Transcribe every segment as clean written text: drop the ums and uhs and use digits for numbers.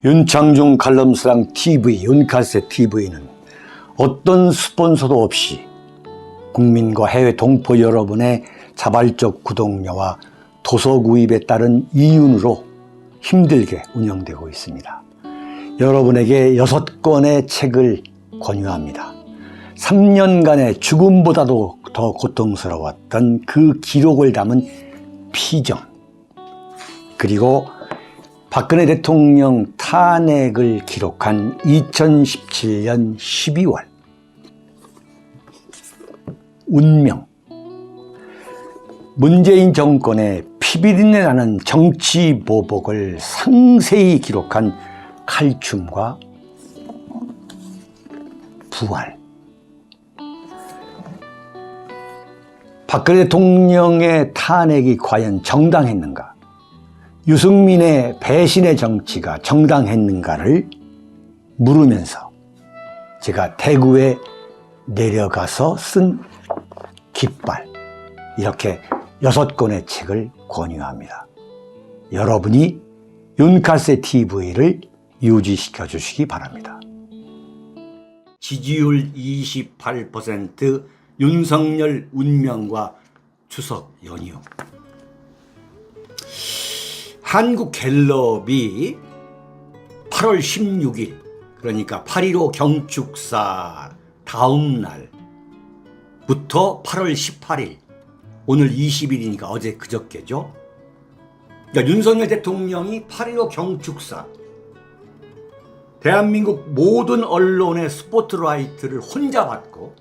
윤창중 칼럼스랑 TV, 윤칼세 TV는 어떤 스폰서도 없이 국민과 해외 동포 여러분의 자발적 구독료와 도서 구입에 따른 이윤으로 힘들게 운영되고 있습니다. 여러분에게 6권의 책을 권유합니다. 3년간의 죽음보다도 더 고통스러웠던 그 기록을 담은 피정, 그리고 박근혜 대통령 탄핵을 기록한 2017년 12월 운명, 문재인 정권의 피비린내 나는 정치 보복을 상세히 기록한 칼춤과 부활, 박근혜 대통령의 탄핵이 과연 정당했는가, 유승민의 배신의 정치가 정당했는가를 물으면서 제가 대구에 내려가서 쓴 깃발, 이렇게 6권의 책을 권유합니다. 여러분이 윤칼세 TV를 유지시켜 주시기 바랍니다. 지지율 28%, 윤석열 운명과 추석 연휴. 한국갤럽이 8월 16일, 그러니까 8.15 경축사 다음 날부터 8월 18일, 오늘 20일이니까 어제 그저께죠. 그러니까 윤석열 대통령이 8.15 경축사, 대한민국 모든 언론의 스포트라이트를 혼자 받고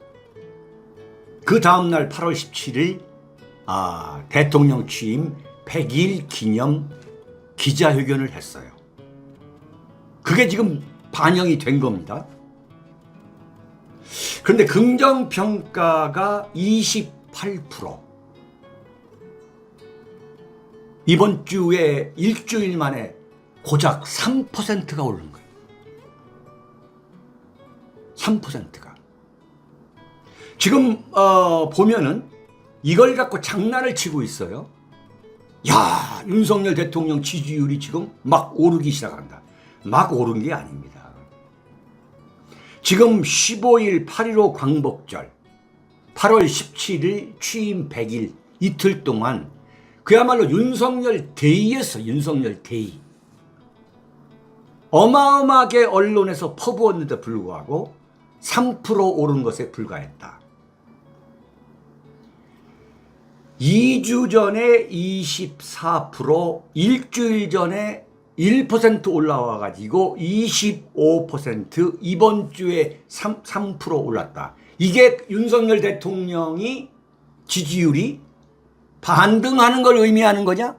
그 다음 날 8월 17일 대통령 취임 100일 기념 기자회견을 했어요. 그게 지금 반영이 된 겁니다. 그런데 긍정평가가 28%, 이번 주에 일주일 만에 고작 3%가 오른 거예요. 3%가. 지금 보면은 이걸 갖고 장난을 치고 있어요. 야, 윤석열 대통령 지지율이 지금 막 오르기 시작한다. 막 오른 게 아닙니다. 지금 15일 8.15 광복절, 8월 17일 취임 100일, 이틀 동안 그야말로 윤석열 데이였어. 윤석열 데이. 어마어마하게 언론에서 퍼부었는데 불구하고 3% 오른 것에 불과했다. 2주 전에 24%, 일주일 전에 1% 올라와가지고 25%, 이번 주에 3% 올랐다. 이게 윤석열 대통령이 지지율이 반등하는 걸 의미하는 거냐?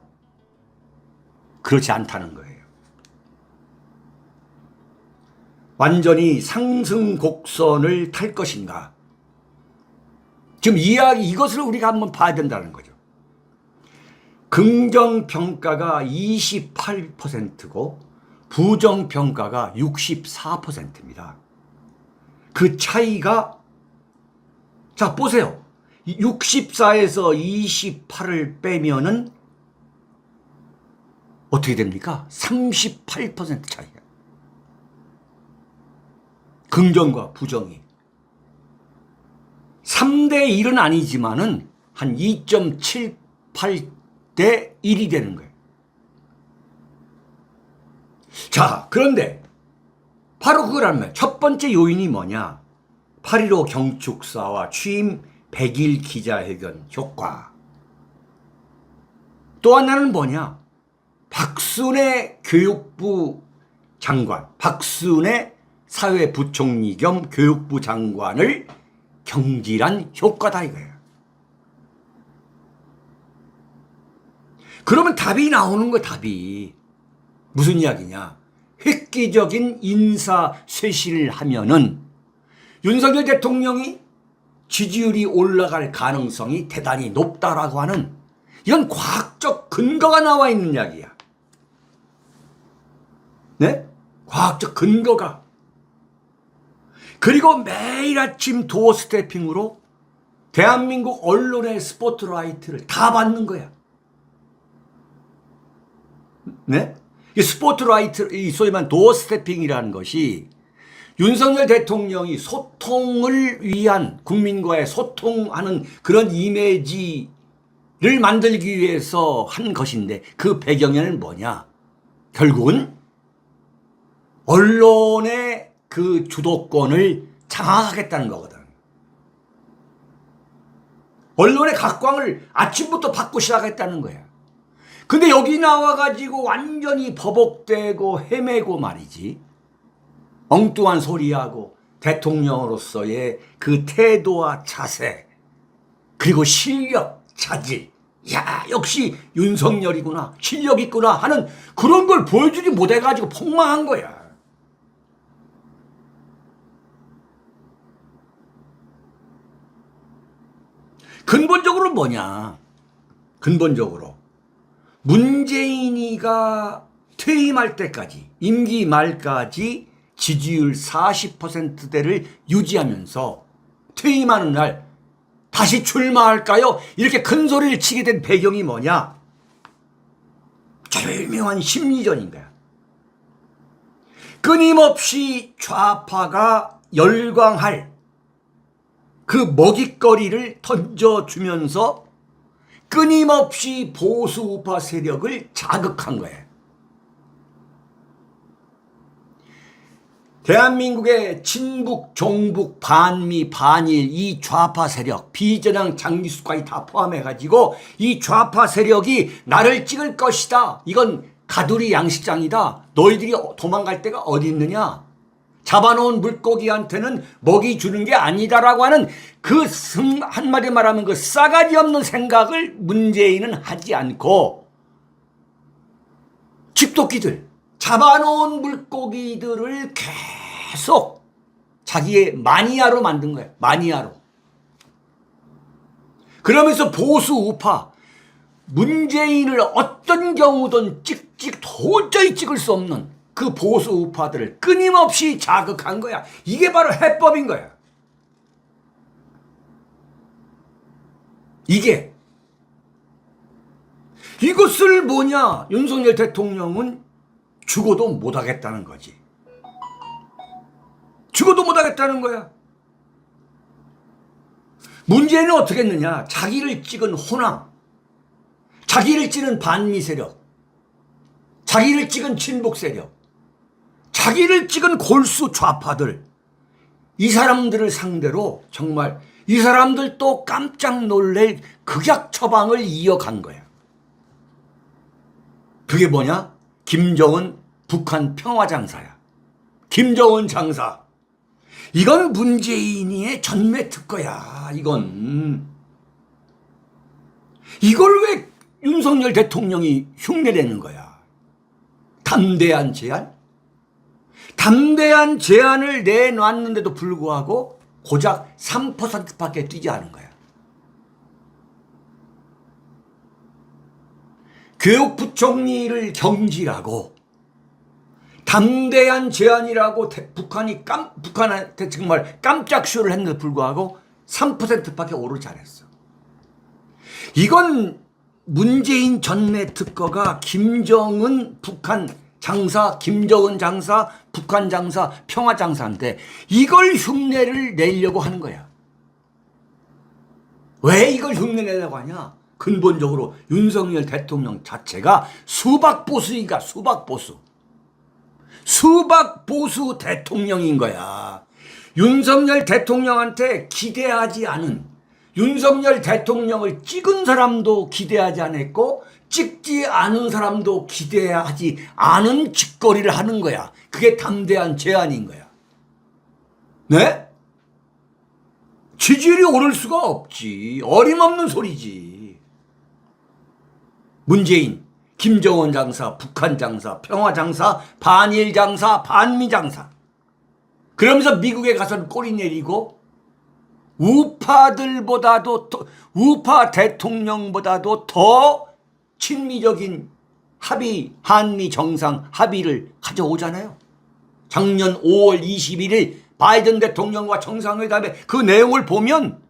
그렇지 않다는 거예요. 완전히 상승 곡선을 탈 것인가? 지금 이것을 우리가 한번 봐야 된다는 거죠. 긍정평가가 28%고 부정평가가 64%입니다. 그 차이가, 자, 보세요. 64에서 28을 빼면은 어떻게 됩니까? 38% 차이야. 긍정과 부정이. 3대 1은 아니지만은 한 2.78대 1이 되는 거예요. 자, 그런데 바로 그거라면 첫 번째 요인이 뭐냐? 8.15 경축사와 취임 100일 기자회견 효과. 또 하나는 뭐냐? 박순애 교육부 장관, 박순애 사회부총리 겸 교육부 장관을 경질한 효과다 이거예요. 그러면 답이 나오는 거야, 답이. 무슨 이야기냐? 획기적인 인사 쇄신을 하면은 윤석열 대통령이 지지율이 올라갈 가능성이 대단히 높다라고 하는, 이건 과학적 근거가 나와 있는 이야기야. 네? 과학적 근거가. 그리고 매일 아침 도어 스태핑으로 대한민국 언론의 스포트라이트를 다 받는 거야. 네? 이 스포트라이트, 이 소위 말하는 도어 스태핑이라는 것이 윤석열 대통령이 소통을 위한 국민과의 소통하는 그런 이미지를 만들기 위해서 한 것인데 그 배경에는 뭐냐? 결국은 언론의 그 주도권을 장악하겠다는 거거든. 언론의 각광을 아침부터 받고 시작했다는 거야. 근데 여기 나와가지고 완전히 버벅대고 헤매고 말이지. 엉뚱한 소리하고 대통령으로서의 그 태도와 자세, 그리고 실력, 자질. 야, 역시 윤석열이구나, 실력 있구나 하는 그런 걸 보여주지 못해가지고 폭망한 거야. 근본적으로 뭐냐? 근본적으로 문재인이가 퇴임할 때까지, 임기 말까지 지지율 40%대를 유지하면서 퇴임하는 날 다시 출마할까요? 이렇게 큰 소리를 치게 된 배경이 뭐냐? 절묘한 심리전인 거야. 끊임없이 좌파가 열광할 그 먹잇거리를 던져주면서 끊임없이 보수 우파 세력을 자극한 거예요. 대한민국의 친북, 종북, 반미, 반일 이 좌파 세력, 비전향 장기수까지 다 포함해가지고 이 좌파 세력이 나를 찍을 것이다. 이건 가두리 양식장이다. 너희들이 도망갈 데가 어디 있느냐? 잡아놓은 물고기한테는 먹이 주는 게 아니다라고 하는 그 한마디 말하면 그 싸가지 없는 생각을 문재인은 하지 않고 집도끼들, 잡아놓은 물고기들을 계속 자기의 마니아로 만든 거예요. 마니아로. 그러면서 보수 우파, 문재인을 어떤 경우든 도저히 찍을 수 없는 그 보수 우파들을 끊임없이 자극한 거야. 이게 바로 해법인 거야. 이것을 뭐냐? 윤석열 대통령은 죽어도 못하겠다는 거지. 죽어도 못하겠다는 거야. 문재인은 어떻게 했느냐? 자기를 찍은 호남, 자기를 찍은 반미 세력, 자기를 찍은 친북 세력, 자기를 찍은 골수 좌파들, 이 사람들을 상대로 정말 이 사람들도 깜짝 놀랄 극약 처방을 이어간 거야. 그게 뭐냐? 김정은 북한 평화장사야. 김정은 장사. 이건 문재인의 전매 특허야. 이걸 왜 윤석열 대통령이 흉내내는 거야? 담대한 제안? 담대한 제안을 내놨는데도 불구하고 고작 3%밖에 뛰지 않은 거야. 교육부총리를 경질하고 담대한 제안이라고 북한한테 정말 깜짝 쇼를 했는데도 불구하고 3%밖에 오르지 않았어. 이건 문재인 전매 특허가 김정은 북한 장사, 김정은 장사, 북한 장사, 평화 장사인데 이걸 흉내를 내려고 하는 거야. 왜 이걸 흉내내려고 하냐? 근본적으로 윤석열 대통령 자체가 수박보수이가 수박보수. 수박보수 대통령인 거야. 윤석열 대통령한테 기대하지 않은, 윤석열 대통령을 찍은 사람도 기대하지 않았고 찍지 않은 사람도 기대하지 않은 짓거리를 하는 거야. 그게 담대한 제안인 거야. 네? 지지율이 오를 수가 없지. 어림없는 소리지. 문재인, 김정은 장사, 북한 장사, 평화 장사, 반일 장사, 반미 장사. 그러면서 미국에 가서는 꼬리 내리고 우파들보다도 우파 대통령보다도 더 친미적인 합의, 한미 정상 합의를 가져오잖아요. 작년 5월 21일 바이든 대통령과 정상회담의 그 내용을 보면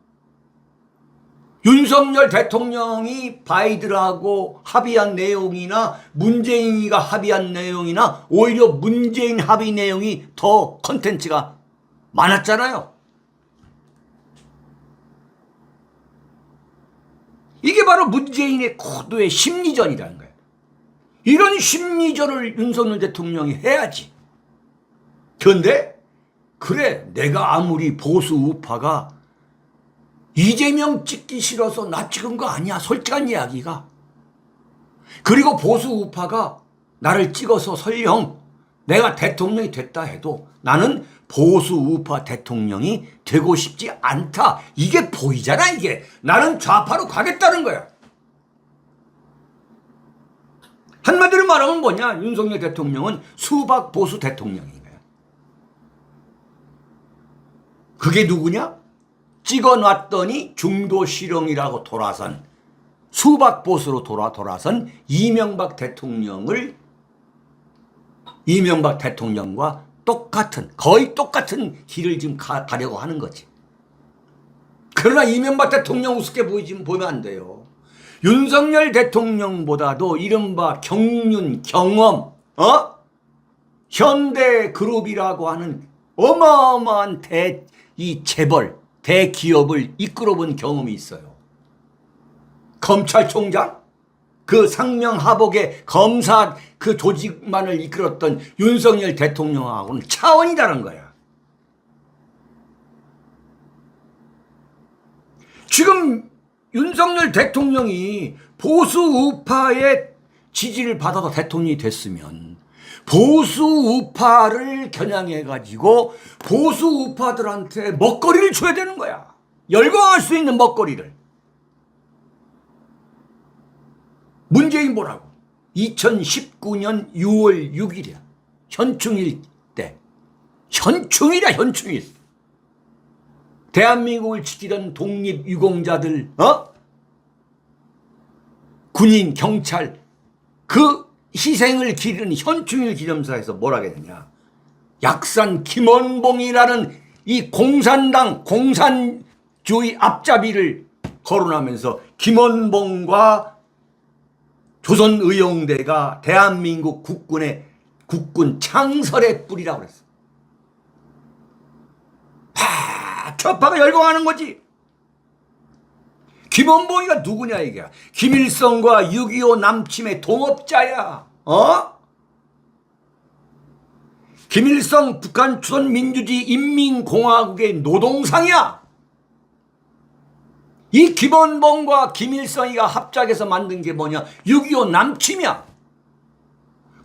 윤석열 대통령이 바이든하고 합의한 내용이나 문재인이가 합의한 내용이나 오히려 문재인 합의 내용이 더 컨텐츠가 많았잖아요. 이게 바로 문재인의 고도의 심리전이라는 거예요. 이런 심리전을 윤석열 대통령이 해야지. 그런데 그래, 내가 아무리 보수 우파가 이재명 찍기 싫어서 나 찍은 거 아니야. 솔직한 이야기가. 그리고 보수 우파가 나를 찍어서 설령 내가 대통령이 됐다 해도 나는 보수 우파 대통령이 되고 싶지 않다. 이게 보이잖아. 이게 나는 좌파로 가겠다는 거야. 한마디로 말하면 뭐냐, 윤석열 대통령은 수박 보수 대통령인 거야. 그게 누구냐? 찍어놨더니 중도 실형이라고 돌아선 수박 보수로 돌아선 이명박 대통령과 거의 똑같은 길을 지금 가려고 하는 거지. 그러나 이명박 대통령 우습게 보면 안 돼요. 윤석열 대통령보다도 이른바 경륜, 경험, 현대그룹이라고 하는 어마어마한 재벌, 대기업을 이끌어본 경험이 있어요. 검찰총장? 그 상명하복의 검사 그 조직만을 이끌었던 윤석열 대통령하고는 차원이 다른 거야. 지금 윤석열 대통령이 보수 우파의 지지를 받아서 대통령이 됐으면 보수 우파를 겨냥해가지고 보수 우파들한테 먹거리를 줘야 되는 거야. 열광할 수 있는 먹거리를. 문재인 보라고. 2019년 6월 6일이야. 현충일 때. 현충일이야, 현충일. 대한민국을 지키던 독립유공자들, 군인, 경찰, 그 희생을 기리는 현충일 기념사에서 뭐라 그랬냐. 약산 김원봉이라는 이 공산당, 공산주의 앞잡이를 거론하면서 김원봉과 조선의용대가 대한민국 국군 창설의 뿌리라고 그랬어. 좌파가 열광하는 거지. 김원봉이가 누구냐 이게. 김일성과 6.25 남침의 동업자야. 김일성 북한 조선민주주의 인민공화국의 노동상이야. 이 김원봉과 김일성이가 합작해서 만든 게 뭐냐? 6.25 남침이야.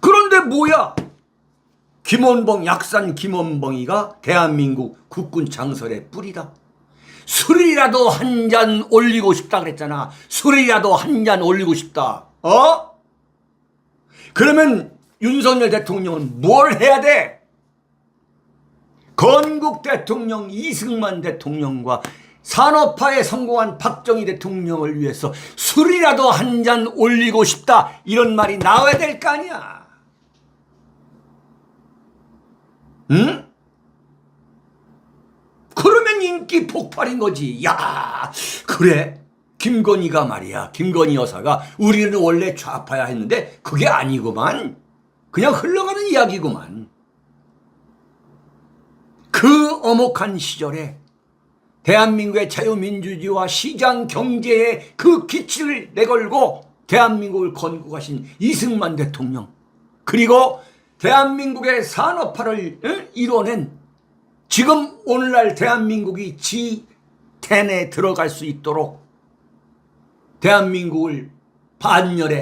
그런데 뭐야? 약산 김원봉이가 대한민국 국군 창설의 뿌리다. 술이라도 한 잔 올리고 싶다 그랬잖아. 술이라도 한 잔 올리고 싶다. 그러면 윤석열 대통령은 뭘 해야 돼? 건국 대통령 이승만 대통령과 산업화에 성공한 박정희 대통령을 위해서 술이라도 한 잔 올리고 싶다. 이런 말이 나와야 될 거 아니야. 응? 그러면 인기 폭발인 거지. 야, 그래? 김건희가 말이야. 김건희 여사가 우리는 원래 좌파야 했는데 그게 아니구만. 그냥 흘러가는 이야기구만. 그 엄혹한 시절에 대한민국의 자유민주주의와 시장 경제의 그 기치를 내걸고 대한민국을 건국하신 이승만 대통령, 그리고 대한민국의 산업화를 이뤄낸 지금 오늘날 대한민국이 G10에 들어갈 수 있도록 대한민국을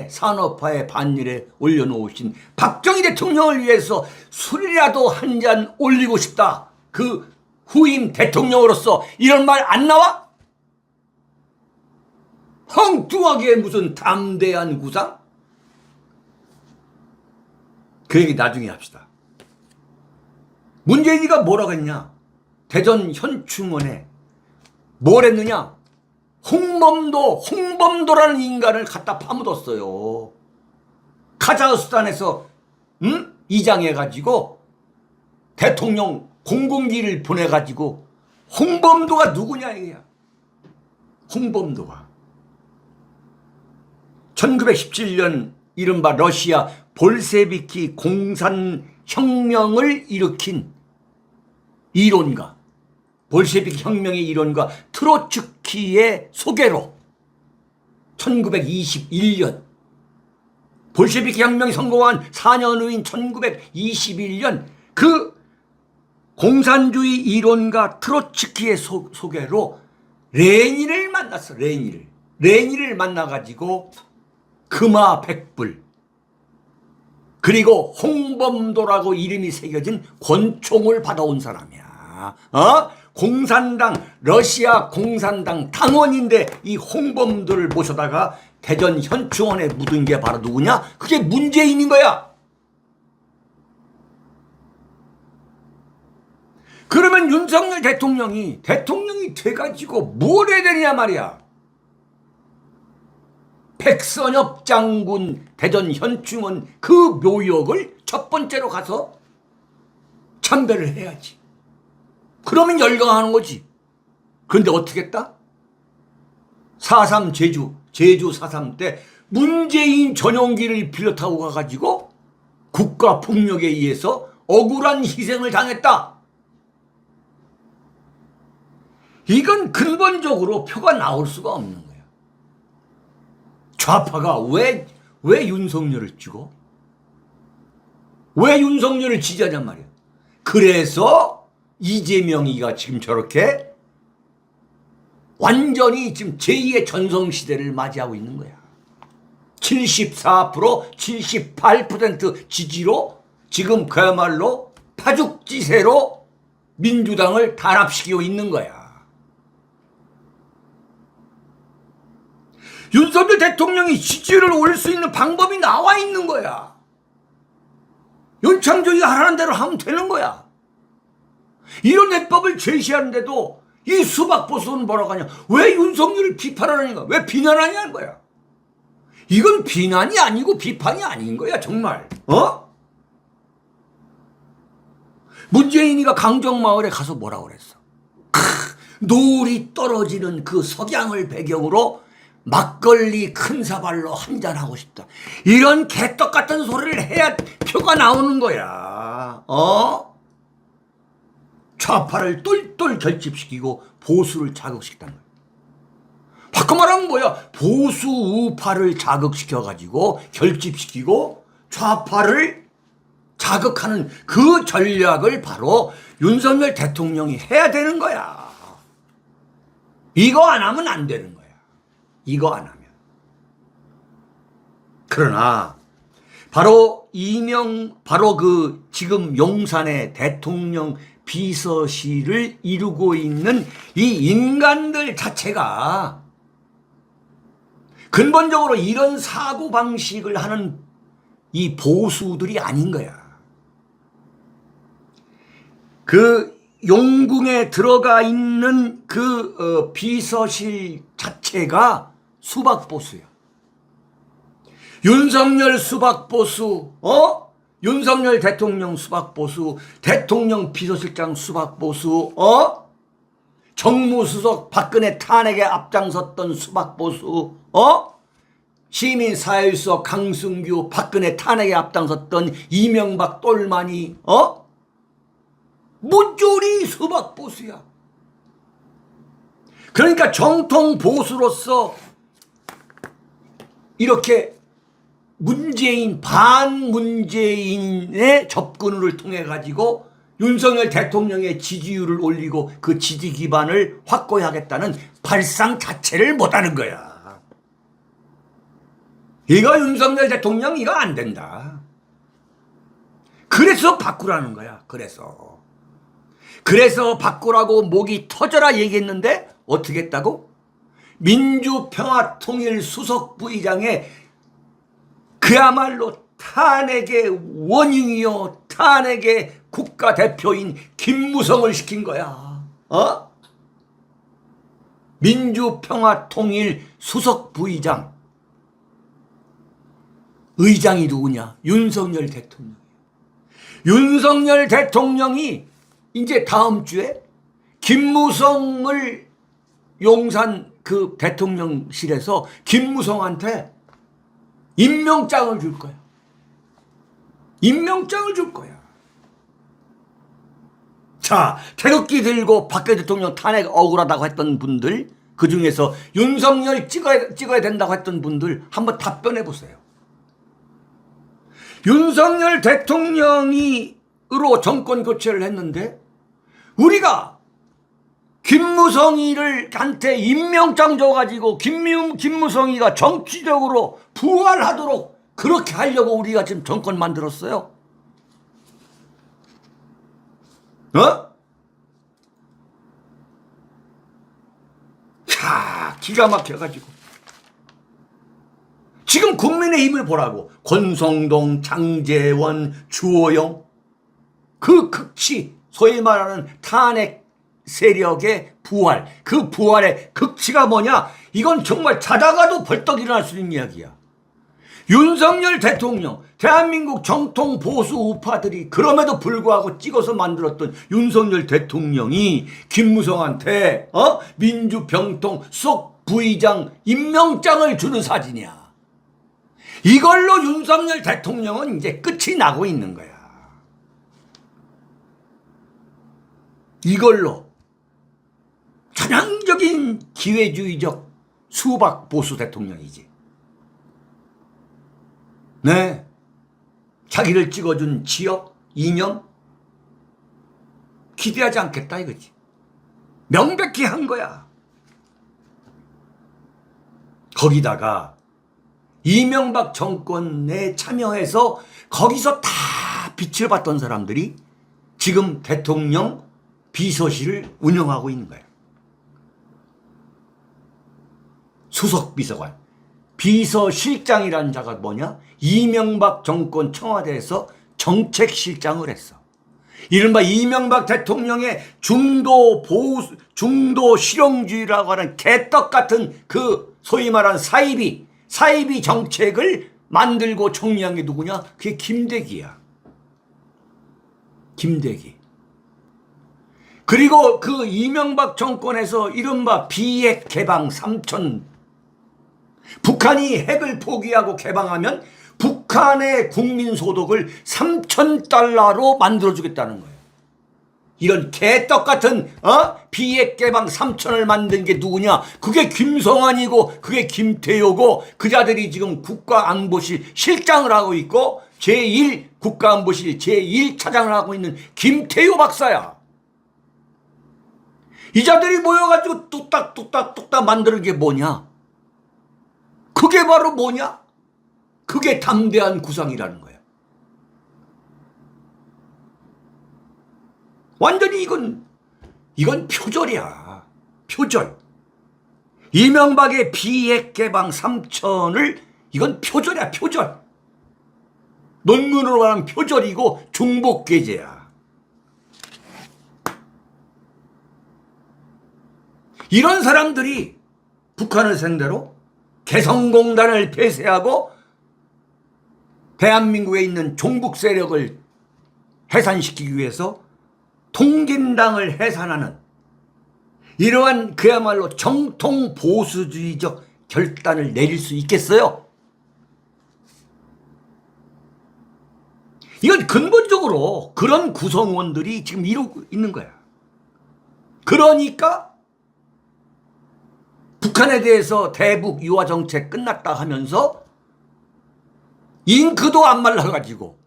산업화의 반열에 올려놓으신 박정희 대통령을 위해서 술이라도 한 잔 올리고 싶다. 그 후임 대통령으로서 이런 말 안 나와? 엉뚱하게 무슨 담대한 구상? 그 얘기 나중에 합시다. 문재인이가 뭐라고 했냐? 대전 현충원에 뭘 했느냐? 홍범도라는 인간을 갖다 파묻었어요. 카자흐스탄에서 이장해가지고 대통령 공공기를 보내가지고 홍범도가 누구냐 이거야. 홍범도가 1917년 이른바 러시아 볼셰비키 공산혁명을 일으킨 이론가, 볼셰비키 혁명의 이론가 트로츠키의 소개로 1921년 볼셰비키 혁명이 성공한 4년 후인 1921년 그 공산주의 이론가 트로츠키의 소개로 레닌을 만났어. 레닌을 만나가지고 금화 백불 그리고 홍범도라고 이름이 새겨진 권총을 받아온 사람이야. 공산당, 러시아 공산당 당원인데 이 홍범도를 모셔다가 대전 현충원에 묻은 게 바로 누구냐? 그게 문재인인 거야. 그러면 윤석열 대통령이 돼가지고 뭘 해야 되냐 말이야. 백선엽 장군 대전 현충원 그 묘역을 첫 번째로 가서 참배를 해야지. 그러면 열광하는 거지. 그런데 어떻게 했다? 4.3 제주 4.3 때 문재인 전용기를 빌려 타고 가가지고 국가 폭력에 의해서 억울한 희생을 당했다. 이건 근본적으로 표가 나올 수가 없는 거야. 좌파가 왜 윤석열을 찍어? 왜 윤석열을 지지하냔 말이야. 그래서 이재명이가 지금 저렇게 완전히 지금 제2의 전성시대를 맞이하고 있는 거야. 74%, 78% 지지로 지금 그야말로 파죽지세로 민주당을 단합시키고 있는 거야. 윤석열 대통령이 지지율을 올릴 수 있는 방법이 나와 있는 거야. 윤창중이가 하라는 대로 하면 되는 거야. 이런 해법을 제시하는데도 이 수박보수는 뭐라고 하냐. 왜 윤석열을 비판하느냐. 왜 비난하냐는 거야. 이건 비난이 아니고 비판이 아닌 거야 정말. 문재인이가 강정마을에 가서 뭐라고 그랬어. 노을이 떨어지는 그 석양을 배경으로 막걸리 큰 사발로 한잔하고 싶다. 이런 개떡 같은 소리를 해야 표가 나오는 거야. 좌파를 똘똘 결집시키고 보수를 자극시켰다는 거야. 바꿔 말하면 뭐야? 보수 우파를 자극시켜가지고 결집시키고 좌파를 자극하는 그 전략을 바로 윤석열 대통령이 해야 되는 거야. 이거 안 하면 안 되는 거야. 이거 안 하면. 그러나 바로 그 지금 용산의 대통령 비서실을 이루고 있는 이 인간들 자체가 근본적으로 이런 사고방식을 하는 이 보수들이 아닌 거야. 그 용궁에 들어가 있는 그 비서실 자체가 수박보수야. 윤석열 수박보수, 윤석열 대통령 수박보수, 대통령 비서실장 수박보수, 정무수석 박근혜 탄핵에 앞장섰던 수박보수, 시민사회수석 강승규 박근혜 탄핵에 앞장섰던 이명박 똘마니, 모조리 수박보수야. 그러니까 정통 보수로서 이렇게 반문재인의 접근을 통해 가지고 윤석열 대통령의 지지율을 올리고 그 지지 기반을 확고히 하겠다는 발상 자체를 못하는 거야. 이거 윤석열 대통령 이거 안 된다. 그래서 바꾸라는 거야. 그래서 바꾸라고 목이 터져라 얘기했는데 어떻게 했다고? 민주평화통일 수석부의장의 그야말로 탄핵의 원흉이요 탄핵의 국가대표인 김무성을 시킨 거야. 민주평화통일 수석부의장 의장이 누구냐? 윤석열 대통령. 윤석열 대통령이 이제 다음 주에 김무성을 용산 그 대통령실에서 김무성한테 임명장을 줄 거야. 임명장을 줄 거야. 자, 태극기 들고 박근혜 대통령 탄핵 억울하다고 했던 분들, 그 중에서 윤석열 찍어야 된다고 했던 분들 한번 답변해 보세요. 윤석열 대통령이로 정권 교체를 했는데 우리가 김무성이한테 임명장 줘가지고 김무성이가 정치적으로 부활하도록 그렇게 하려고 우리가 지금 정권 만들었어요. 자, 기가 막혀가지고 지금 국민의힘을 보라고. 권성동, 장제원, 주호영, 그 극치, 소위 말하는 탄핵 세력의 부활, 그 부활의 극치가 뭐냐? 이건 정말 자다가도 벌떡 일어날 수 있는 이야기야. 윤석열 대통령, 대한민국 정통 보수 우파들이 그럼에도 불구하고 찍어서 만들었던 윤석열 대통령이 김무성한테 민주병통 수석 부의장 임명장을 주는 사진이야. 이걸로 윤석열 대통령은 이제 끝이 나고 있는 거야. 이걸로 전형적인 기회주의적 수박 보수 대통령이지. 네, 자기를 찍어준 지역, 이념 기대하지 않겠다 이거지. 명백히 한 거야. 거기다가 이명박 정권에 참여해서 거기서 다 빛을 봤던 사람들이 지금 대통령 비서실을 운영하고 있는 거예요. 수석 비서관. 비서실장이라는 자가 뭐냐? 이명박 정권 청와대에서 정책실장을 했어. 이른바 이명박 대통령의 중도 실용주의라고 하는 개떡 같은 그 소위 말하는 사이비 정책을 만들고 정리한 게 누구냐? 그게 김대기야. 김대기. 그리고 그 이명박 정권에서 이른바 비핵 개방 3천, 북한이 핵을 포기하고 개방하면 북한의 국민 소득을 3,000달러로 만들어주겠다는 거예요. 이런 개떡 같은 비핵 개방 3천을 만든 게 누구냐? 그게 김성환이고 그게 김태효고 그 자들이 지금 국가안보실 실장을 하고 있고 제1 국가안보실 제1차장을 하고 있는 김태효 박사야. 이 자들이 모여가지고 뚝딱 만드는 게 뭐냐? 그게 바로 뭐냐? 그게 담대한 구상이라는 거야. 완전히 이건 표절이야. 표절. 이명박의 비핵 개방 3천을 이건 표절이야. 표절. 논문으로 말하면 표절이고 중복괴제야. 이런 사람들이 북한을 상대로 개성공단을 폐쇄하고 대한민국에 있는 종북 세력을 해산시키기 위해서 통진당을 해산하는 이러한 그야말로 정통 보수주의적 결단을 내릴 수 있겠어요? 이건 근본적으로 그런 구성원들이 지금 이러고 있는 거야. 그러니까 북한에 대해서 대북 유화 정책 끝났다 하면서 잉크도 안 말라가지고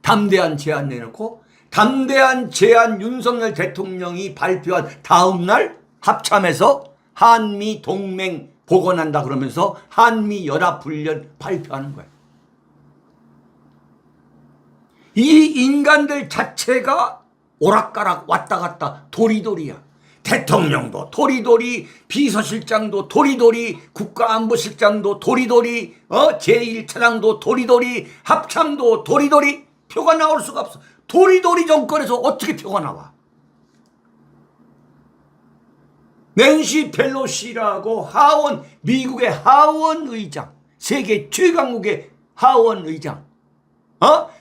담대한 제안 내놓고 담대한 제안 윤석열 대통령이 발표한 다음 날 합참에서 한미 동맹 복원한다 그러면서 한미 연합훈련 발표하는 거예요. 이 인간들 자체가 오락가락 왔다 갔다 도리도리야. 대통령도 도리도리, 비서실장도 도리도리, 국가안보실장도 도리도리, 제1차장도 도리도리, 합참도 도리도리. 표가 나올 수가 없어. 도리도리 정권에서 어떻게 표가 나와? 낸시 펠로시라고 하원, 미국의 하원 의장, 세계 최강국의 하원 의장,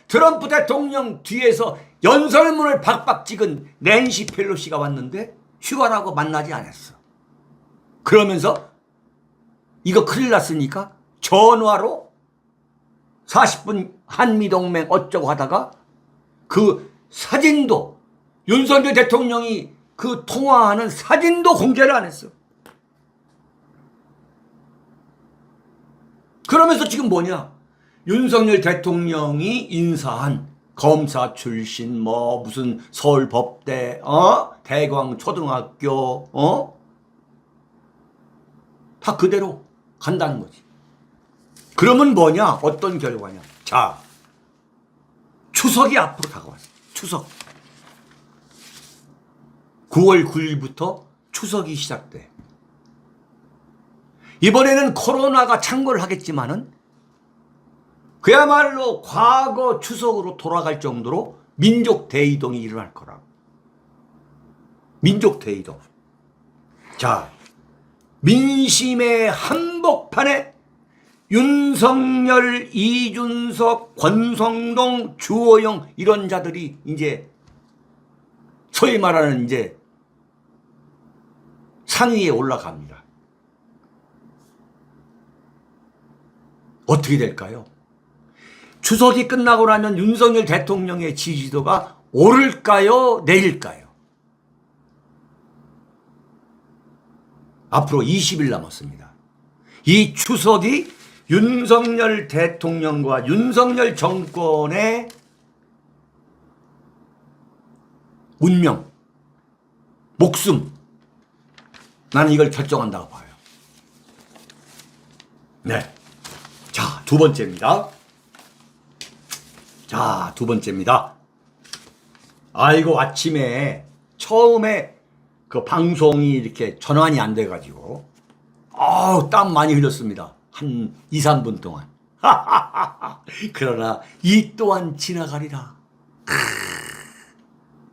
트럼프 대통령 뒤에서 연설문을 박박 찍은 낸시 펠로시가 왔는데 휴가라고 만나지 않았어. 그러면서 이거 큰일 났으니까 전화로 40분 한미동맹 어쩌고 하다가 그 사진도 윤석열 대통령이 그 통화하는 사진도 공개를 안 했어. 그러면서 지금 뭐냐? 윤석열 대통령이 인사한 검사 출신 무슨 서울법대 대광초등학교 다 그대로 간다는 거지. 그러면 뭐냐? 어떤 결과냐? 자, 추석이 앞으로 다가왔어. 추석. 9월 9일부터 추석이 시작돼. 이번에는 코로나가 창궐을 하겠지만은 그야말로 과거 추석으로 돌아갈 정도로 민족 대이동이 일어날 거라고. 민족 대이동. 자, 민심의 한복판에 윤석열, 이준석, 권성동, 주호영 이런 자들이 이제 소위 말하는 이제 상위에 올라갑니다. 어떻게 될까요? 추석이 끝나고 나면 윤석열 대통령의 지지도가 오를까요? 내릴까요? 앞으로 20일 남았습니다. 이 추석이 윤석열 대통령과 윤석열 정권의 운명, 목숨, 나는 이걸 결정한다고 봐요. 네. 자, 두 번째입니다. 아이고, 아침에 처음에 그 방송이 이렇게 전환이 안 돼가지고 땀 많이 흘렸습니다. 한 2, 3분 동안. 그러나 이 또한 지나가리라.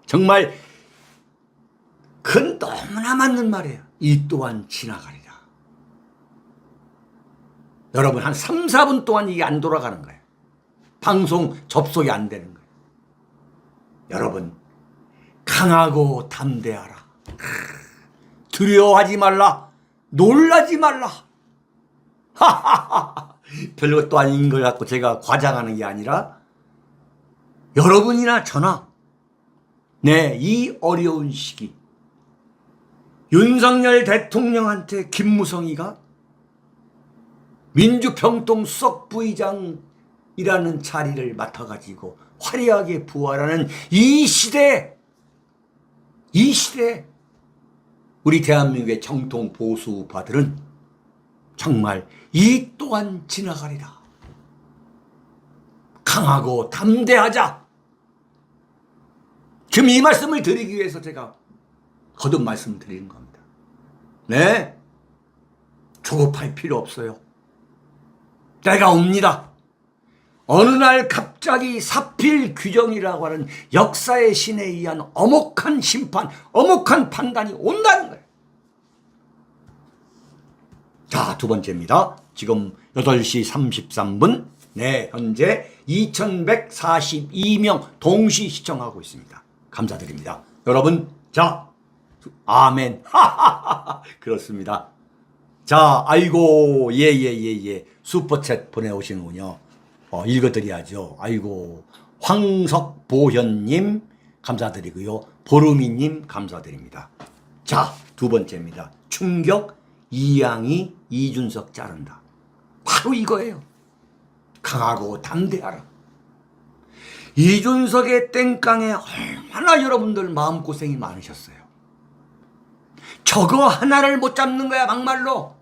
정말 그건 너무나 맞는 말이에요. 이 또한 지나가리라. 여러분, 한 3, 4분 동안 이게 안 돌아가는 거예요. 방송 접속이 안 되는 거예요. 여러분, 강하고 담대하라. 두려워하지 말라. 놀라지 말라. 별것도 아닌 걸 갖고 제가 과장하는 게 아니라 여러분이나 저나 이 어려운 시기 윤석열 대통령한테 김무성이가 민주평통 수석부의장이라는 자리를 맡아가지고 화려하게 부활하는 이 시대에 우리 대한민국의 정통 보수파들은 정말 이 또한 지나가리라. 강하고 담대하자. 지금 이 말씀을 드리기 위해서 제가 거듭 말씀드리는 겁니다. 네, 조급할 필요 없어요. 때가 옵니다. 어느 날 갑자기 사필 규정이라고 하는 역사의 신에 의한 엄혹한 심판, 엄혹한 판단이 온다는 거예요. 자, 두 번째입니다. 지금 8시 33분, 현재 2142명 동시 시청하고 있습니다. 감사드립니다. 여러분, 자, 아멘. 그렇습니다. 자, 아이고, 예. 슈퍼챗 보내오시는군요. 읽어드려야죠. 아이고, 황석보현님 감사드리고요. 보름이님 감사드립니다. 자, 두 번째입니다. 충격, 이양이 이준석 자른다. 바로 이거예요. 강하고 담대하라. 이준석의 땡깡에 얼마나 여러분들 마음고생이 많으셨어요. 저거 하나를 못 잡는 거야. 막말로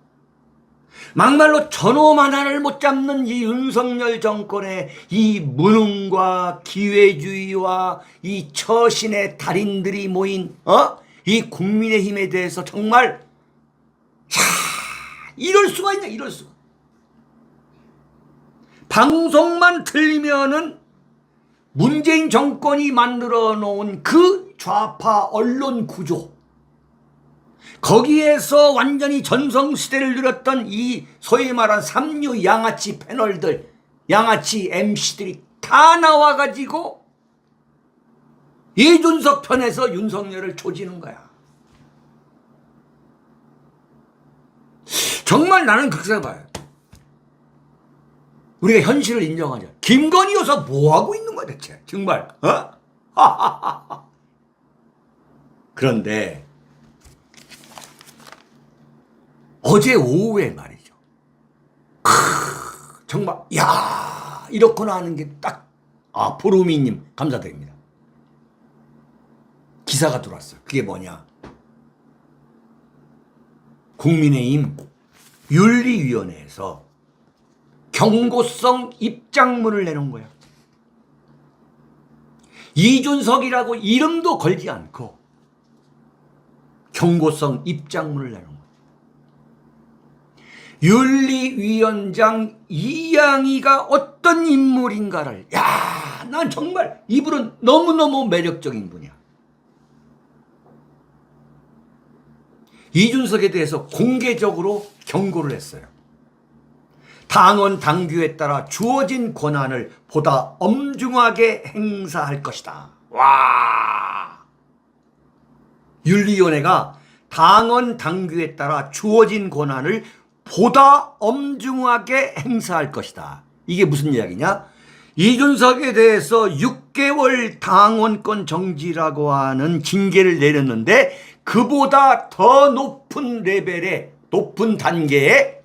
저놈 하나를 못 잡는 이 윤석열 정권의 이 무능과 기회주의와 이 처신의 달인들이 모인 이 국민의힘에 대해서 정말 이럴 수가 있냐. 이럴 수가. 방송만 틀리면은 문재인 정권이 만들어 놓은 그 좌파 언론 구조, 거기에서 완전히 전성시대를 누렸던 이 소위 말한 삼류 양아치 패널들, 양아치 MC들이 다 나와가지고 이준석 편에서 윤석열을 조지는 거야. 정말 나는 그렇게 생각해요. 우리가 현실을 인정하자. 김건희 여사 뭐하고 있는 거야 대체? 정말. 그런데 어제 오후에 말이죠. 정말 야 이렇구나 하는 게 딱 보루미님 감사드립니다. 기사가 들어왔어요. 그게 뭐냐. 국민의힘 윤리위원회에서 경고성 입장문을 내놓은 거야. 이준석이라고 이름도 걸지 않고 경고성 입장문을 내놓은 거야. 윤리위원장 이양희가 어떤 인물인가를 난 정말 이분은 너무너무 매력적인 분이야. 이준석에 대해서 공개적으로 경고를 했어요. 당원 당규에 따라 주어진 권한을 보다 엄중하게 행사할 것이다. 와! 윤리위원회가 당원 당규에 따라 주어진 권한을 보다 엄중하게 행사할 것이다. 이게 무슨 이야기냐? 이준석에 대해서 6개월 당원권 정지라고 하는 징계를 내렸는데 그보다 더 높은 레벨의 높은 단계의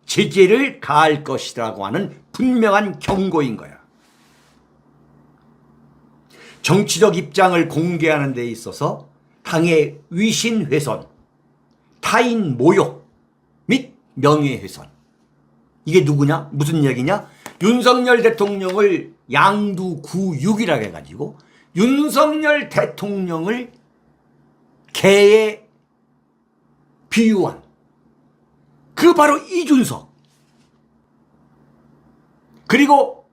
제재를 가할 것이라고 하는 분명한 경고인 거야. 정치적 입장을 공개하는 데 있어서 당의 위신훼손, 타인 모욕 및 명예훼손. 이게 누구냐? 무슨 얘기냐? 윤석열 대통령을 양두구육이라고 해가지고 윤석열 대통령을 개에 비유한 그 바로 이준석. 그리고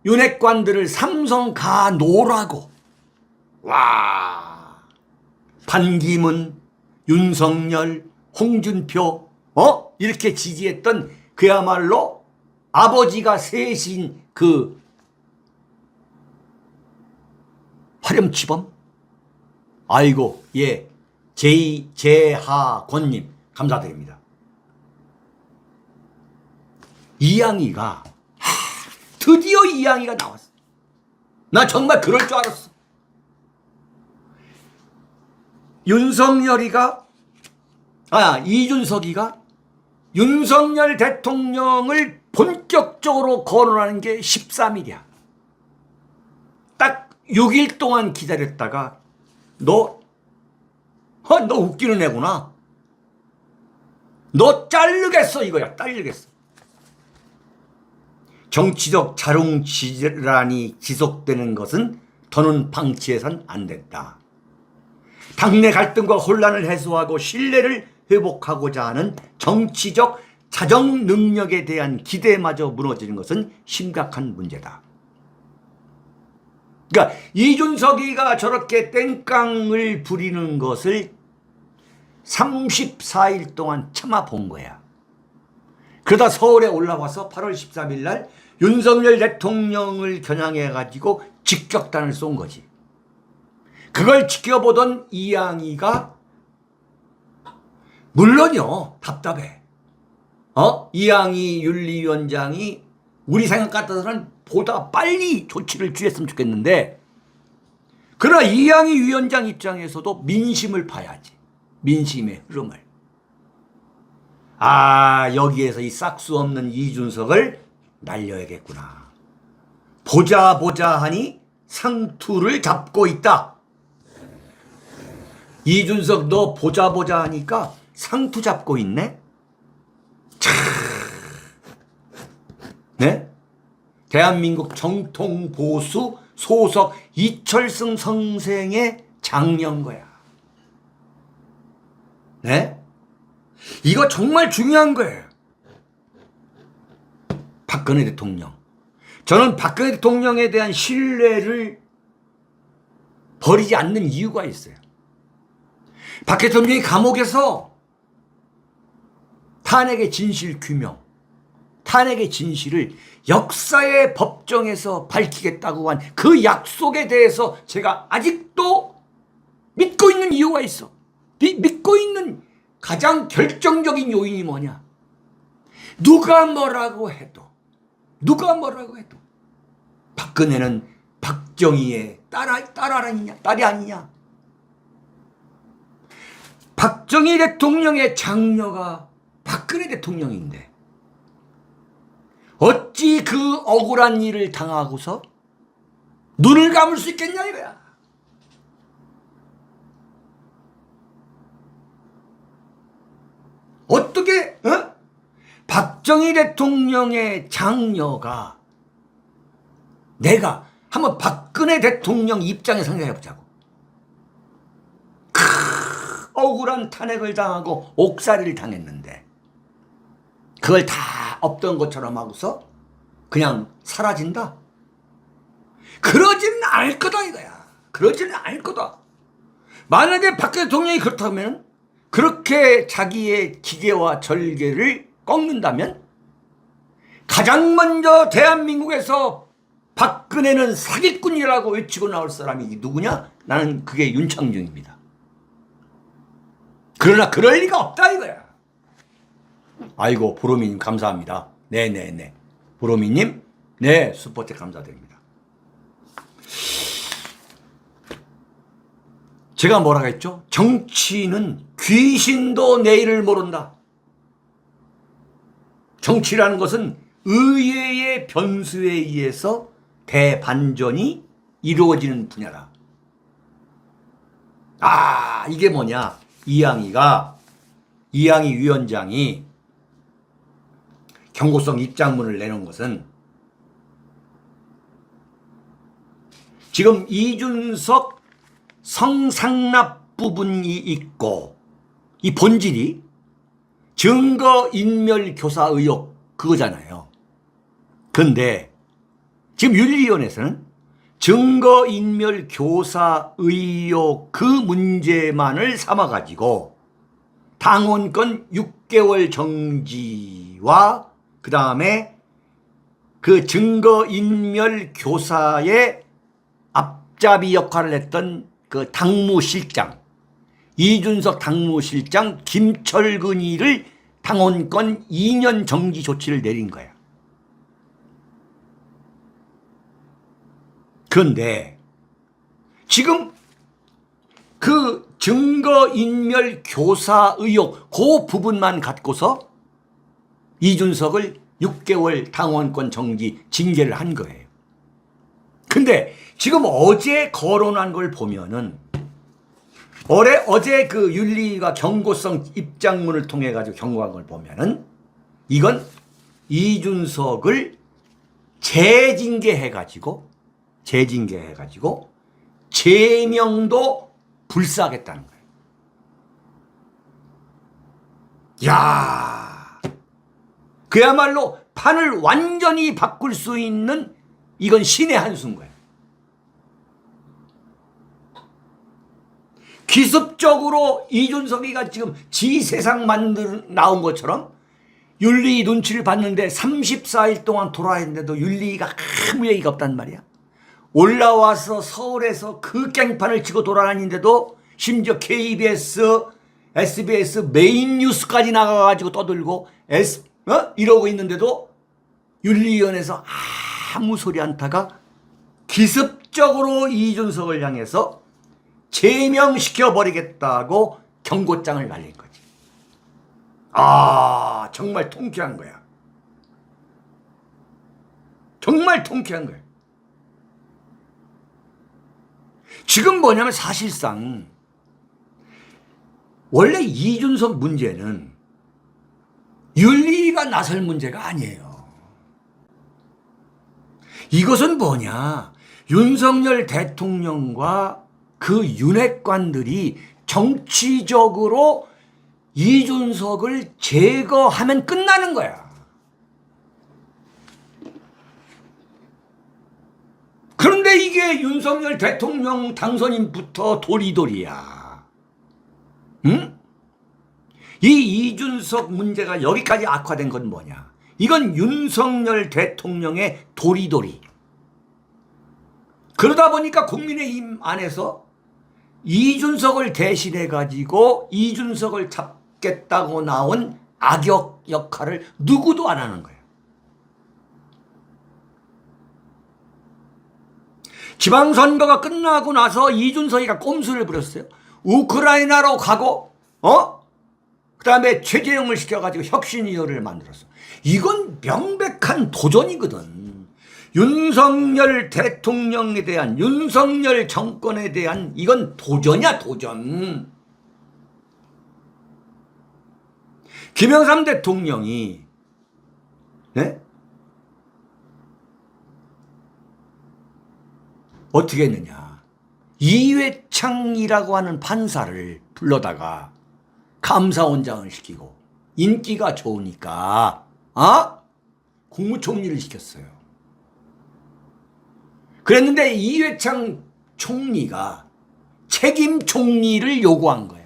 윤핵관들을 삼성 가노라고. 와. 반기문, 윤석열, 홍준표 이렇게 지지했던 그야말로 아버지가 셋인 그 화렴치범? 아이고, 예. 제하권님, 감사드립니다. 이양희가, 드디어 이양희가 나왔어. 나 정말 그럴 줄 알았어. 이준석이가 윤석열 대통령을 본격적으로 거론하는 게 13일이야. 딱 6일 동안 기다렸다가 너 웃기는 애구나. 너 자르겠어 이거야. 자르겠어. 정치적 자롱질환이 지속되는 것은 더는 방치해선 안 된다. 당내 갈등과 혼란을 해소하고 신뢰를 회복하고자 하는 정치적 자정 능력에 대한 기대마저 무너지는 것은 심각한 문제다. 그러니까 이준석이가 저렇게 땡깡을 부리는 것을 34일 동안 참아본 거야. 그러다 서울에 올라와서 8월 13일 날 윤석열 대통령을 겨냥해가지고 직격탄을 쏜 거지. 그걸 지켜보던 이양희가 물론요 답답해. 이양희 윤리위원장이 우리 생각 같아서는 보다 빨리 조치를 취했으면 좋겠는데, 그러나 이양희 위원장 입장에서도 민심을 봐야지. 민심의 흐름을. 여기에서 이 싹수 없는 이준석을 날려야겠구나. 보자 하니 상투를 잡고 있다. 이준석 너 보자 하니까 상투 잡고 있네? 네? 대한민국 정통보수 소속 이철승 선생의 장녀인 네? 이거 정말 중요한 거예요. 박근혜 대통령. 저는 박근혜 대통령에 대한 신뢰를 버리지 않는 이유가 있어요. 박 대통령이 감옥에서 탄핵의 진실 규명, 탄핵의 진실을 역사의 법정에서 밝히겠다고 한 그 약속에 대해서 제가 아직도 믿고 있는 이유가 있어. 믿고 있는 가장 결정적인 요인이 뭐냐? 누가 뭐라고 해도 박근혜는 박정희의 딸이 아니냐. 박정희 대통령의 장녀가 박근혜 대통령인데 어찌 그 억울한 일을 당하고서 눈을 감을 수 있겠냐 이거야. 어떻게 박정희 대통령의 장녀가, 내가 한번 박근혜 대통령 입장에 생각해 보자고. 억울한 탄핵을 당하고 옥살이를 당했는데 그걸 다 없던 것처럼 하고서 그냥 사라진다? 그러지는 않을 거다 이거야. 그러지는 않을 거다. 만약에 박 대통령이 그렇다면, 그렇게 자기의 기계와 절개를 꺾는다면, 가장 먼저 대한민국에서 박근혜는 사기꾼이라고 외치고 나올 사람이 누구냐? 나는 그게 윤창중입니다. 그러나 그럴 리가 없다 이거야. 아이고, 보로미님 감사합니다. 네네네. 보로미님, 네, 슈퍼챗 감사드립니다. 제가 뭐라고 했죠? 정치는 귀신도 내일을 모른다. 정치라는 것은 의회의 변수에 의해서 대반전이 이루어지는 분야다. 아, 이게 뭐냐? 이양희 위원장이 경고성 입장문을 내놓은 것은 지금 이준석 성상납 부분이 있고, 이 본질이 증거인멸 교사 의혹 그거잖아요. 근데 지금 윤리위원회에서는 증거인멸 교사 의혹 그 문제만을 삼아가지고 당원권 6개월 정지와 그 다음에 그 증거인멸 교사의 앞잡이 역할을 했던 그 당무실장, 이준석 당무실장 김철근이를 당원권 2년 정지 조치를 내린 거야. 그런데 지금 그 증거인멸 교사 의혹 그 부분만 갖고서 이준석을 6개월 당원권 정지 징계를 한 거예요. 근데 지금 어제 거론한 걸 보면은 어제 그 윤리가 경고성 입장문을 통해 가지고 경고한 걸 보면은 이건 이준석을 재징계해 가지고 제명도 불사하겠다는 거예요. 야, 그야말로 판을 완전히 바꿀 수 있는, 이건 신의 한 수인 거예요. 기습적으로 이준석이가 지금 지 세상 나온 것처럼 윤리 눈치를 봤는데 34일 동안 돌아왔는데도 윤리가 아무 얘기가 없단 말이야. 올라와서 서울에서 그 깽판을 치고 돌아다니는데도 심지어 KBS, SBS 메인 뉴스까지 나가가지고 떠들고 이러고 있는데도 윤리위원회에서 아무 소리 않다가 기습적으로 이준석을 향해서 제명시켜버리겠다고 경고장을 날린 거지. 아, 정말 통쾌한 거야. 정말 통쾌한 거야. 지금 뭐냐면 사실상 원래 이준석 문제는 윤리가 나설 문제가 아니에요. 이것은 뭐냐? 윤석열 대통령과 그 윤핵관들이 정치적으로 이준석을 제거하면 끝나는 거야. 그런데 이게 윤석열 대통령 당선인부터 도리도리야. 응? 이 이준석 문제가 여기까지 악화된 건 뭐냐? 이건 윤석열 대통령의 도리도리. 그러다 보니까 국민의힘 안에서 이준석을 대신해 가지고 이준석을 잡겠다고 나온 악역 역할을 누구도 안 하는 거예요. 지방선거가 끝나고 나서 이준석이가 꼼수를 부렸어요. 우크라이나로 가고 그다음에 최재형을 시켜가지고 혁신위원회를 만들었어. 이건 명백한 도전이거든. 윤석열 대통령에 대한, 윤석열 정권에 대한 이건 도전이야, 도전. 김영삼 대통령이 네? 어떻게 했느냐. 이회창이라고 하는 판사를 불러다가 감사원장을 시키고 인기가 좋으니까 국무총리를 시켰어요. 그랬는데 이회창 총리가 책임 총리를 요구한 거야.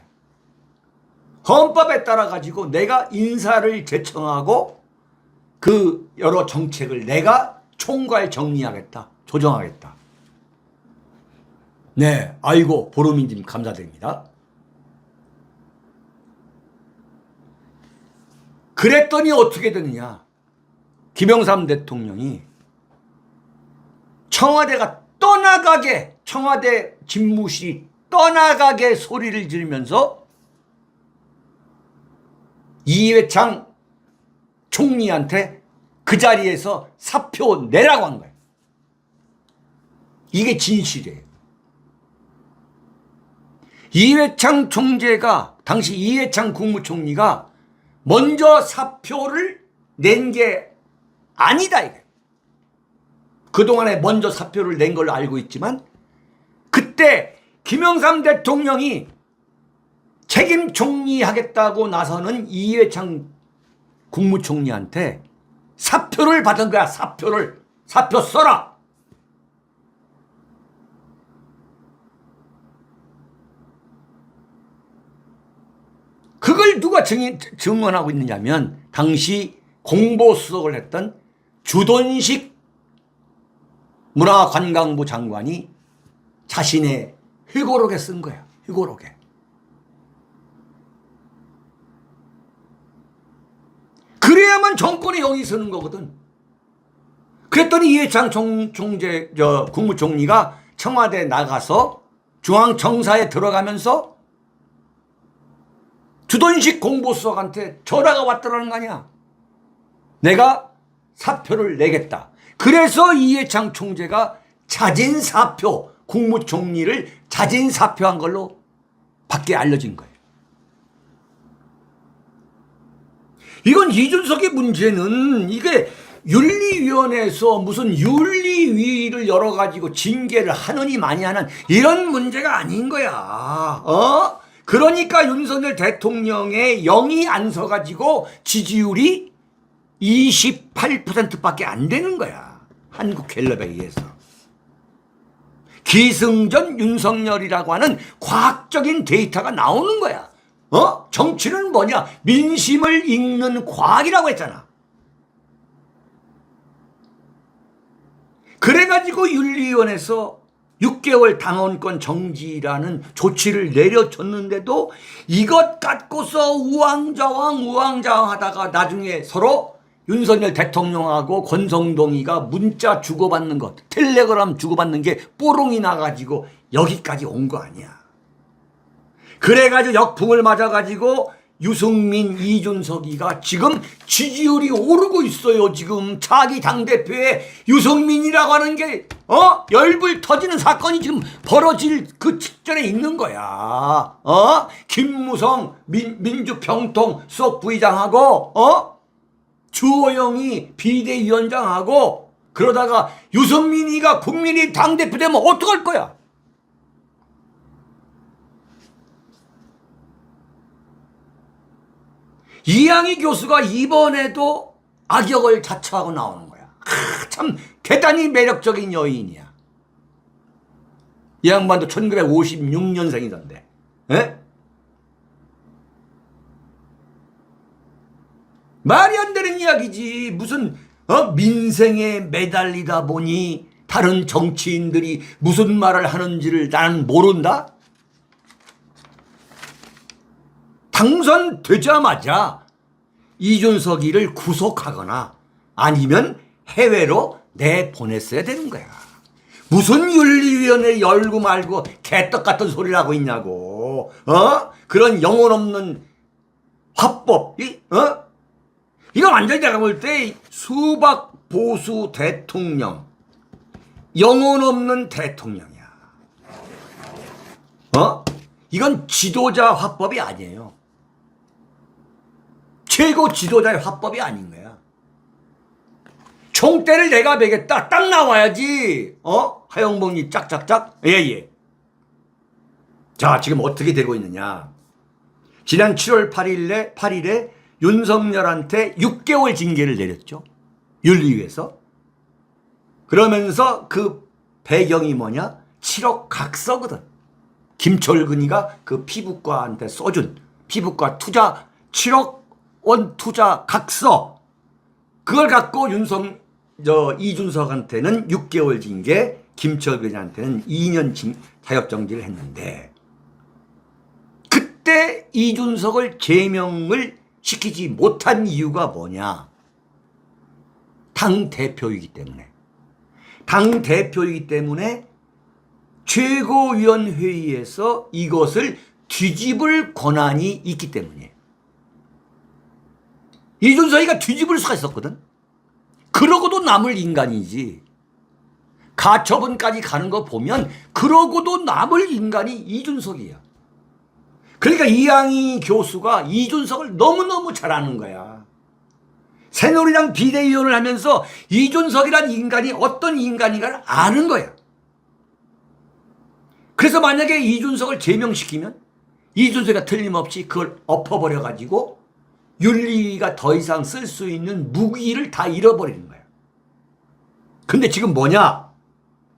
헌법에 따라 가지고 내가 인사를 제청하고 그 여러 정책을 내가 총괄 정리하겠다, 조정하겠다. 네, 아이고 보름이님 감사드립니다. 그랬더니 어떻게 되느냐. 김영삼 대통령이 청와대가 떠나가게, 청와대 집무실이 떠나가게 소리를 지르면서 이회창 총리한테 그 자리에서 사표 내라고 한 거예요. 이게 진실이에요. 이회창 총재가, 당시 이회창 국무총리가 먼저 사표를 낸 게 아니다 이거예요. 그동안에 먼저 사표를 낸 걸로 알고 있지만 그때 김영삼 대통령이 책임 총리 하겠다고 나서는 이회창 국무총리한테 사표를 받은 거야. 사표 써라. 그걸 누가 증언하고 있느냐면 당시 공보수석을 했던 주돈식 문화관광부 장관이 자신의 회고록에 쓴 거야. 회고록에. 그래야만 정권에 영이 서는 거거든. 그랬더니 이회창 국무총리가 청와대에 나가서 중앙정사에 들어가면서 주돈식 공보수석한테 전화가 왔더라는 거 아니야. 내가 사표를 내겠다. 그래서 이회창 총재가 자진사표, 국무총리를 자진사표한 걸로 밖에 알려진 거예요. 이건 이준석의 문제는 이게 윤리위원회에서 무슨 윤리위를 열어가지고 징계를 하느니 많이 하는 이런 문제가 아닌 거야. 그러니까 윤석열 대통령의 영이 안 서가지고 지지율이 28%밖에 안 되는 거야. 한국갤럽에 의해서. 기승전 윤석열이라고 하는 과학적인 데이터가 나오는 거야. 정치는 뭐냐? 민심을 읽는 과학이라고 했잖아. 그래가지고 윤리위원회에서 6개월 당원권 정지라는 조치를 내려줬는데도 이것 갖고서 우왕좌왕 하다가 나중에 서로 윤석열 대통령하고 권성동이가 문자 주고받는 것, 텔레그램 주고받는 게 뽀롱이 나가지고 여기까지 온 거 아니야. 그래가지고 역풍을 맞아가지고 유승민, 이준석이가 지금 지지율이 오르고 있어요. 지금 차기 당대표에 유승민이라고 하는 게 열불 터지는 사건이 지금 벌어질 그 직전에 있는 거야. 김무성 민주평통 수석 부의장하고 주호영이 비대위원장하고 그러다가 유승민이가 국민이 당대표 되면 어떡할 거야? 이양희 교수가 이번에도 악역을 자처하고 나오는 거야. 참 대단히 매력적인 여인이야. 이 양반도 1956년생이던데. 에? 말이 안 되는 이야기지. 무슨 민생에 매달리다 보니 다른 정치인들이 무슨 말을 하는지를 나는 모른다? 당선되자마자 이준석이를 구속하거나 아니면 해외로 내보냈어야 되는 거야. 무슨 윤리위원회 열고 말고 개떡 같은 소리를 하고 있냐고. 그런 영혼 없는 화법, 이거 완전히 내가 볼 때 수박 보수 대통령, 영혼 없는 대통령이야. 이건 지도자 화법이 아니에요. 최고 지도자의 화법이 아닌 거야. 총대를 내가 매겠다. 딱 나와야지. 하영봉이 짝짝짝. 예. 자, 지금 어떻게 되고 있느냐. 지난 7월 8일에 윤석열한테 6개월 징계를 내렸죠. 윤리위에서. 그러면서 그 배경이 뭐냐? 7억 각서거든. 김철근이가 그 피부과한테 써준 피부과 투자 7억 원 투자 각서. 그걸 갖고 이준석한테는 6개월 징계, 김철근한테는 2년 자격정지를 했는데, 그때 이준석을 제명을 시키지 못한 이유가 뭐냐? 당대표이기 때문에. 당대표이기 때문에 최고위원회의에서 이것을 뒤집을 권한이 있기 때문이에요. 이준석이가 뒤집을 수가 있었거든. 그러고도 남을 인간이지. 가처분까지 가는 거 보면 그러고도 남을 인간이 이준석이야. 그러니까 이양희 교수가 이준석을 너무너무 잘 아는 거야. 새누리당 비대위원을 하면서 이준석이란 인간이 어떤 인간인가를 아는 거야. 그래서 만약에 이준석을 제명시키면 이준석이가 틀림없이 그걸 엎어버려가지고 윤리위가 더 이상 쓸 수 있는 무기를 다 잃어버리는 거야. 근데 지금 뭐냐?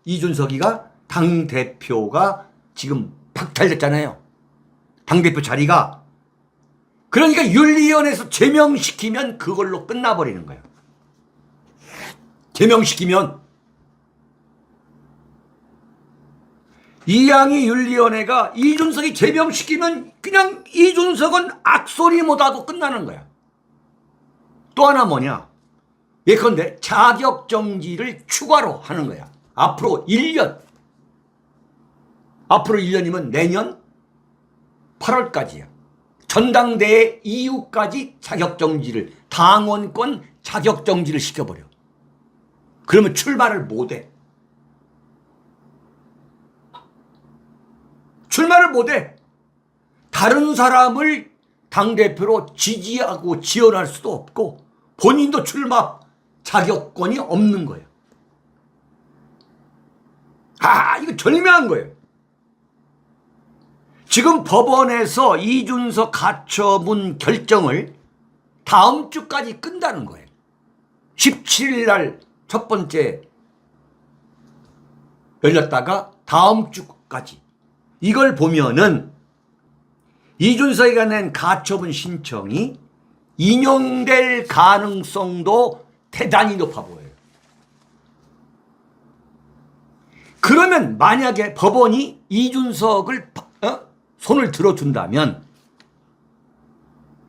이준석이가 당대표가 지금 박탈됐잖아요. 당대표 자리가. 그러니까 윤리위원회에서 제명시키면 그걸로 끝나버리는 거예요. 제명시키면. 이양희 윤리위원회가 이준석이 제명시키면 그냥 이준석은 악소리 못하고 끝나는 거야. 또 하나 뭐냐? 예컨대 자격정지를 추가로 하는 거야. 앞으로 1년. 앞으로 1년이면 내년 8월까지야. 전당대회 이후까지 자격정지를, 당원권 자격정지를 시켜버려. 그러면 출마를 못해. 출마를 못해. 다른 사람을 당대표로 지지하고 지원할 수도 없고 본인도 출마 자격권이 없는 거예요. 이거 절묘한 거예요. 지금 법원에서 이준석 가처분 결정을 다음 주까지 끈다는 거예요. 17일 날 첫 번째 열렸다가 다음 주까지. 이걸 보면은 이준석이가 낸 가처분 신청이 인용될 가능성도 대단히 높아 보여요. 그러면 만약에 법원이 이준석을 손을 들어준다면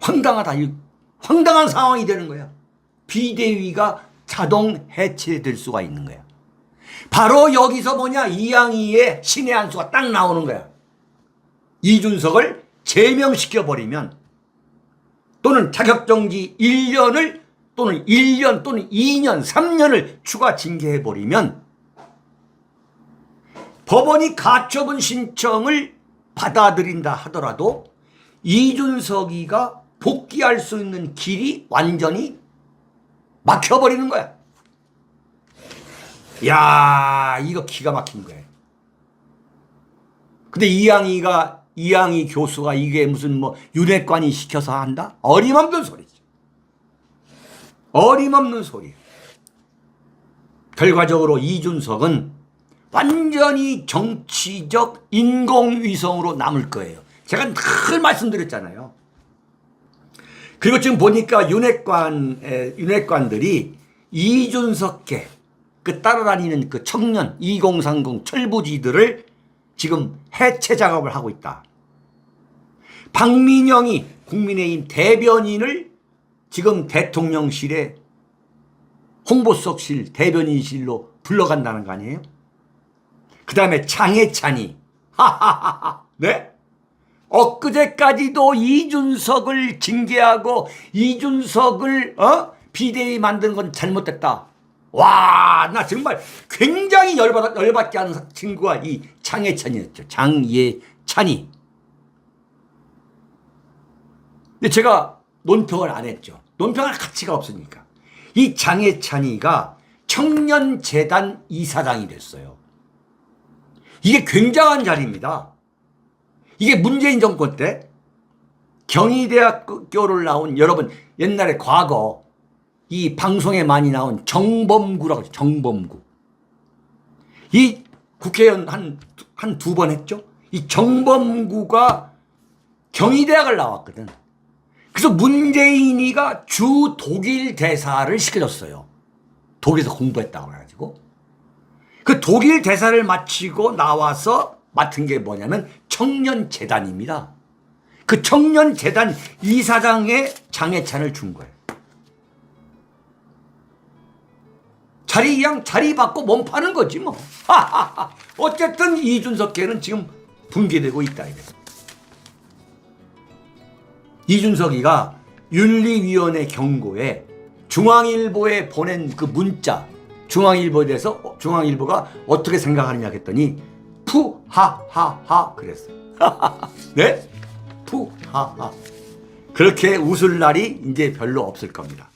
황당한 상황이 되는 거야. 비대위가 자동 해체될 수가 있는 거야. 바로 여기서 뭐냐? 이양희의 신의 한 수가 딱 나오는 거야. 이준석을 제명시켜버리면 또는 자격정지 1년을 또는 1년 또는 2년 3년을 추가 징계해버리면 법원이 가처분 신청을 받아들인다 하더라도 이준석이가 복귀할 수 있는 길이 완전히 막혀버리는 거야. 야, 이거 기가 막힌 거예요. 근데 이양희 교수가 이게 무슨 윤핵관이 시켜서 한다? 어림없는 소리죠. 어림없는 소리. 결과적으로 이준석은 완전히 정치적 인공위성으로 남을 거예요. 제가 늘 말씀드렸잖아요. 그리고 지금 보니까 윤핵관들이 이준석계 그 따라다니는 그 청년 2030 철부지들을 지금 해체 작업을 하고 있다. 박민영이 국민의힘 대변인을 지금 대통령실에 홍보수석실, 대변인실로 불러간다는 거 아니에요? 그 다음에 장해찬이 하하하하 네? 엊그제까지도 이준석을 징계하고 이준석을 비대위 만드는 건 잘못됐다. 와, 나 정말 굉장히 열받게 하는 친구가 이 장해찬이었죠. 장예찬이. 근데 제가 논평을 안 했죠. 논평할 가치가 없으니까. 이 장해찬이가 청년재단 이사장이 됐어요. 이게 굉장한 자리입니다. 이게 문재인 정권 때 경희대학교를 나온, 여러분 옛날에 과거 이 방송에 많이 나온 정범구라고 하죠. 정범구. 이 국회의원 한 두 번 했죠. 이 정범구가 경희대학을 나왔거든. 그래서 문재인이가 주 독일 대사를 시켜줬어요. 독일에서 공부했다고 해가지고. 그 독일 대사를 마치고 나와서 맡은 게 뭐냐면 청년재단입니다. 그 청년재단 이사장에 장해찬을 준 거예요. 자리 받고 몸 파는 거지 뭐. 어쨌든 이준석계는 지금 붕괴되고 있다 이래. 이준석이가 윤리위원회 경고에 중앙일보에 보낸 그 문자, 중앙일보에 대해서 중앙일보가 어떻게 생각하느냐 했더니 푸하하하 그랬어요. 네? 푸하하. 그렇게 웃을 날이 이제 별로 없을 겁니다.